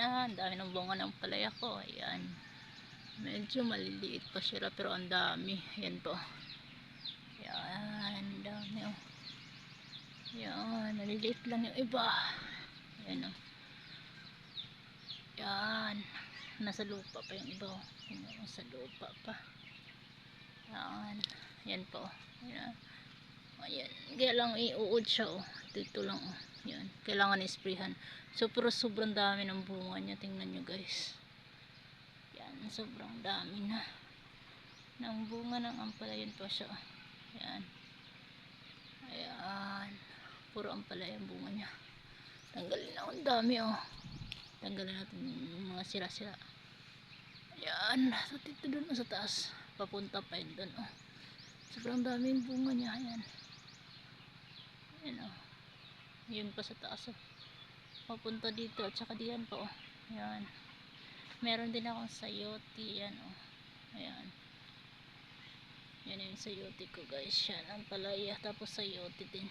ang dami ng bunga ng palaya ko. Ayan. Medyo maliliit pa sila pero ang dami. Ayan po. Ayan, dami oh. Ayan, maliliit lang yung iba. Ayan oh. Ayan. Nasa lupa pa yung iba oh. Nasa lupa pa. Ayan. Ayan po. Ayan. Ayan. Kaya lang iuod siya oh. Dito lang oh. Ayan. Kailangan isprayhan. So pero sobrang dami ng bunga niya. Tingnan nyo guys. Ayan. Sobrang dami na. Ng bunga ng ampalaya pa siya. Ayan. Ayan. Puro ampalaya ang bunga niya. Tanggalin na. Ang dami oh. Tanggalin natin yung mga sira-sira. Ayan. So dito dun sa taas. Papunta pa yun dun oh. Sobrang dami yung bunga niya. Ayan. Ayan oh. Yun pa sa taas oh. Papunta dito at saka diyan pa oh. Ayan. Meron din akong sayote. Ayan oh. Ayan. Yan yung sayote ko guys. Yan ang palaya. Tapos sayote din.